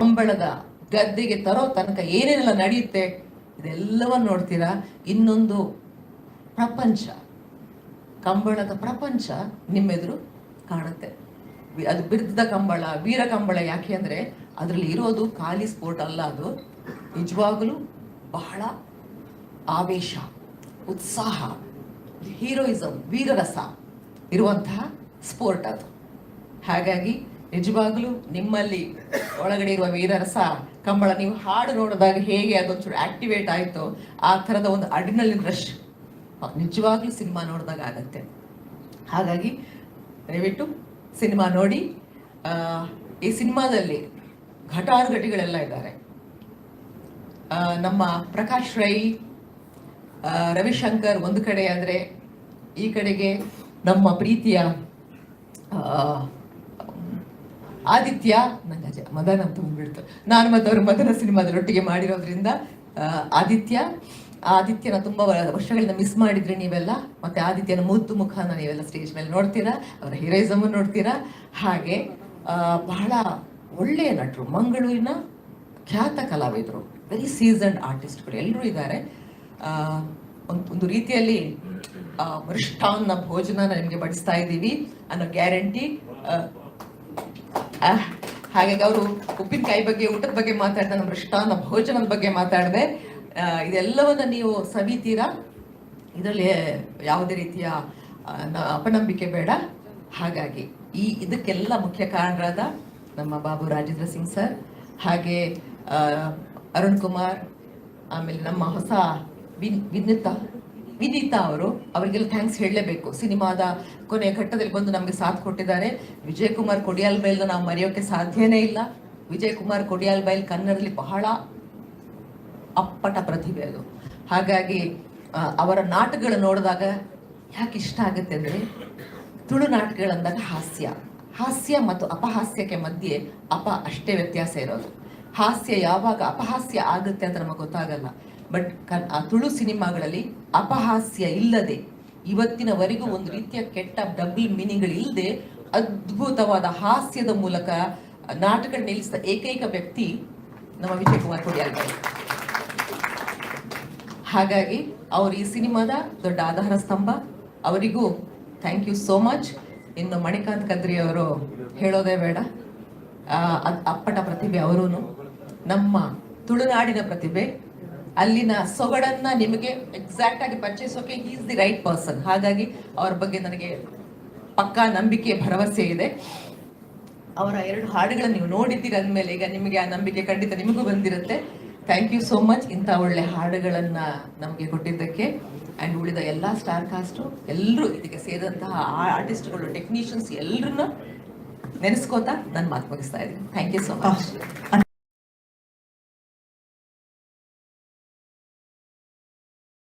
ಕಂಬಳದ ಗದ್ದೆಗೆ ತರೋ ತನಕ ಏನೇನೆಲ್ಲ ನಡೆಯುತ್ತೆ ಇದೆಲ್ಲವನ್ನು ನೋಡ್ತೀರಾ. ಇನ್ನೊಂದು ಪ್ರಪಂಚ, ಕಂಬಳದ ಪ್ರಪಂಚ ನಿಮ್ಮೆದುರು ಕಾಣುತ್ತೆ. ಅದು ಬಿರುದ ಕಂಬಳ, ವೀರ ಕಂಬಳ. ಯಾಕೆ ಅಂದರೆ ಅದರಲ್ಲಿ ಇರೋದು ಖಾಲಿ ಸ್ಪೋರ್ಟ್ ಅಲ್ಲ, ಅದು ನಿಜವಾಗಲೂ ಬಹಳ ಆವೇಶ, ಉತ್ಸಾಹ, ಹೀರೋಯಿಸಮ್, ವೀರರಸ ಇರುವಂತಹ ಸ್ಪೋರ್ಟ್ ಅದು. ಹಾಗಾಗಿ ನಿಜವಾಗಲೂ ನಿಮ್ಮಲ್ಲಿ ಒಳಗಡೆ ಇರುವ ವೀರರಸ ಕಂಬಳ ನೀವು ಹಾಡು ನೋಡಿದಾಗ ಹೇಗೆ ಅದೊಂಚೂರು ಆಕ್ಟಿವೇಟ್ ಆಯಿತೋ ಆ ಥರದ ಒಂದು ಅಡ್ರಿನಲಿನ್ ರಶ್ ನಿಜವಾಗ್ಲೂ ಸಿನಿಮಾ ನೋಡಿದಾಗ ಆಗತ್ತೆ. ಹಾಗಾಗಿ ದಯವಿಟ್ಟು ಸಿನಿಮಾ ನೋಡಿ. ಈ ಸಿನಿಮಾದಲ್ಲಿ ಘಟಾನುಘಟಿಗಳೆಲ್ಲ ಇದ್ದಾರೆ. ನಮ್ಮ ಪ್ರಕಾಶ್ ರೈ, ರವಿಶಂಕರ್ ಒಂದು ಕಡೆ ಆದರೆ, ಈ ಕಡೆಗೆ ನಮ್ಮ ಪ್ರೀತಿಯ ಆದಿತ್ಯ, ನಂಗೆ ಮದನ್ ಅಂತ ಬಂದ್ಬಿಡ್ತು. ನಾನು ಮತ್ತು ಅವರು ಮದನ ಸಿನಿಮಾದಲ್ಲಿ ಒಟ್ಟಿಗೆ ಮಾಡಿರೋದ್ರಿಂದ ಆದಿತ್ಯನ ತುಂಬ ವರ್ಷಗಳಿಂದ ಮಿಸ್ ಮಾಡಿದ್ರಿ ನೀವೆಲ್ಲ. ಮತ್ತೆ ಆದಿತ್ಯನ ಮುದ್ದು ಮುಖನ ನೀವೆಲ್ಲ ಸ್ಟೇಜ್ ಮೇಲೆ ನೋಡ್ತೀರಾ, ಅವರ ಹೀರೋಯಿಸಮ್ ನೋಡ್ತೀರಾ. ಹಾಗೆ ಬಹಳ ಒಳ್ಳೆಯ ನಟರು, ಮಂಗಳೂರಿನ ಖ್ಯಾತ ಕಲಾವಿದರು, ವೆರಿ ಸೀಸನ್ಡ್ ಆರ್ಟಿಸ್ಟ್ಗಳು ಎಲ್ಲರೂ ಇದ್ದಾರೆ. ಒಂದು ರೀತಿಯಲ್ಲಿ ಮೃಷ್ಟಾನ್ನ ಭೋಜನ ನಿಮಗೆ ಬಡಿಸ್ತಾ ಇದ್ದೀವಿ ಅನ್ನೋ ಗ್ಯಾರಂಟಿ. ಹಾಗಾಗಿ ಅವರು ಉಪ್ಪಿನಕಾಯಿ ಬಗ್ಗೆ, ಊಟದ ಬಗ್ಗೆ ಮಾತಾಡಿದೆ, ನಮ್ಮ ಮೃಷ್ಟಾನ್ನ ಭೋಜನದ ಬಗ್ಗೆ ಮಾತಾಡಿದೆ. ಇದೆಲ್ಲವನ್ನ ನೀವು ಸವಿತೀರಾ, ಇದರಲ್ಲಿ ಯಾವುದೇ ರೀತಿಯ ಅಪನಂಬಿಕೆ ಬೇಡ. ಹಾಗಾಗಿ ಇದಕ್ಕೆಲ್ಲ ಮುಖ್ಯ ಕಾರಣರಾದ ನಮ್ಮ ಬಾಬು ರಾಜೇಂದ್ರ ಸಿಂಗ್ ಸರ್, ಹಾಗೆ ಅರುಣ್ ಕುಮಾರ್, ಆಮೇಲೆ ನಮ್ಮ ಹೊಸ ವಿನೀತಾ ಅವರಿಗೆಲ್ಲ ಥ್ಯಾಂಕ್ಸ್ ಹೇಳಲೇಬೇಕು. ಸಿನಿಮಾದ ಕೊನೆಯ ಘಟ್ಟದಲ್ಲಿ ಬಂದು ನಮಗೆ ಸಾಥ್ ಕೊಟ್ಟಿದ್ದಾರೆ. ವಿಜಯ್ ಕುಮಾರ್ ಕೊಡಿಯಾಲ್ ಬೈಲ್ನ ನಾವು ಮರೆಯೋಕೆ ಸಾಧ್ಯನೇ ಇಲ್ಲ. ವಿಜಯ್ ಕುಮಾರ್ ಕೊಡಿಯಾಲ್ ಬೈಲ್ ಕನ್ನಡದಲ್ಲಿ ಬಹಳ ಅಪ್ಪಟ ಪ್ರತಿಭೆ ಅದು. ಹಾಗಾಗಿ ಅವರ ನಾಟಕಗಳು ನೋಡಿದಾಗ ಯಾಕೆ ಇಷ್ಟ ಆಗುತ್ತೆ ಅಂದರೆ, ತುಳು ನಾಟಕಗಳಂದಾಗ ಹಾಸ್ಯ ಮತ್ತು ಅಪಹಾಸ್ಯಕ್ಕೆ ಮಧ್ಯೆ ಅಷ್ಟೇ ವ್ಯತ್ಯಾಸ ಇರೋದು. ಹಾಸ್ಯ ಯಾವಾಗ ಅಪಹಾಸ್ಯ ಆಗುತ್ತೆ ಅಂತ ನಮಗೆ ಗೊತ್ತಾಗಲ್ಲ. ಬಟ್ ಆ ತುಳು ಸಿನಿಮಾಗಳಲ್ಲಿ ಅಪಹಾಸ್ಯ ಇಲ್ಲದೆ ಇವತ್ತಿನವರೆಗೂ ಒಂದು ರೀತಿಯ ಕೆಟ್ಟ ಡಬಲ್ ಮೀನಿಂಗ್ಗಳು ಇಲ್ಲದೆ ಅದ್ಭುತವಾದ ಹಾಸ್ಯದ ಮೂಲಕ ನಾಟಕ ನಿಲ್ಲಿಸಿದ ಏಕೈಕ ವ್ಯಕ್ತಿ ನಮ್ಮ ವಿಜಯ್ ಕುಮಾರ್ ಕೊಡಿಯಾಲ್ ಬೈಲ್. ಹಾಗಾಗಿ ಅವರು ಈ ಸಿನಿಮಾದ ದೊಡ್ಡ ಆಧಾರ ಸ್ತಂಭ. ಅವರಿಗೂ ಥ್ಯಾಂಕ್ ಯು ಸೋ ಮಚ್. ಇನ್ನು ಮಣಿಕಾಂತ್ ಕದ್ರಿ ಅವರು ಹೇಳೋದೇ ಬೇಡ, ಅಪ್ಪಟ ಪ್ರತಿಭೆ ಅವರು. ನಮ್ಮ ತುಳುನಾಡಿನ ಪ್ರತಿಭೆ, ಅಲ್ಲಿನ ಸೊಗಡನ್ನ ನಿಮಗೆ ಎಕ್ಸಾಕ್ಟ್ ಆಗಿ ಪರಿಚಯಿಸೋಕೆ he is the right person. ಹಾಗಾಗಿ ಅವರ ಬಗ್ಗೆ ನನಗೆ ಪಕ್ಕಾ ನಂಬಿಕೆ, ಭರವಸೆ ಇದೆ. ಅವರ 2 ಹಾಡುಗಳನ್ನು ನೀವು ನೋಡಿದ್ದೀರಿ ಅಂದಮೇಲೆ ಈಗ ನಿಮಗೆ ಆ ನಂಬಿಕೆ ಖಂಡಿತ ನಿಮಗೂ ಬಂದಿರುತ್ತೆ. ಥ್ಯಾಂಕ್ ಯು ಸೋ ಮಚ್ ಇಂಥ ಒಳ್ಳೆ ಹಾಡುಗಳನ್ನು ನಮಗೆ ಕೊಟ್ಟಿದ್ದಕ್ಕೆ. ಆ್ಯಂಡ್ ಉಳಿದ ಎಲ್ಲ ಸ್ಟಾರ್ ಕಾಸ್ಟು ಎಲ್ಲರೂ, ಇದಕ್ಕೆ ಸೇರಿದಂತಹ ಆರ್ಟಿಸ್ಟ್ಗಳು, ಟೆಕ್ನಿಷಿಯನ್ಸ್ ಎಲ್ಲರನ್ನ ನೆನೆಸ್ಕೋತಾ ನನ್ನ ಮಾತು ಮುಗಿಸ್ತಾ ಇದ್ದೀನಿ. Thank you so much.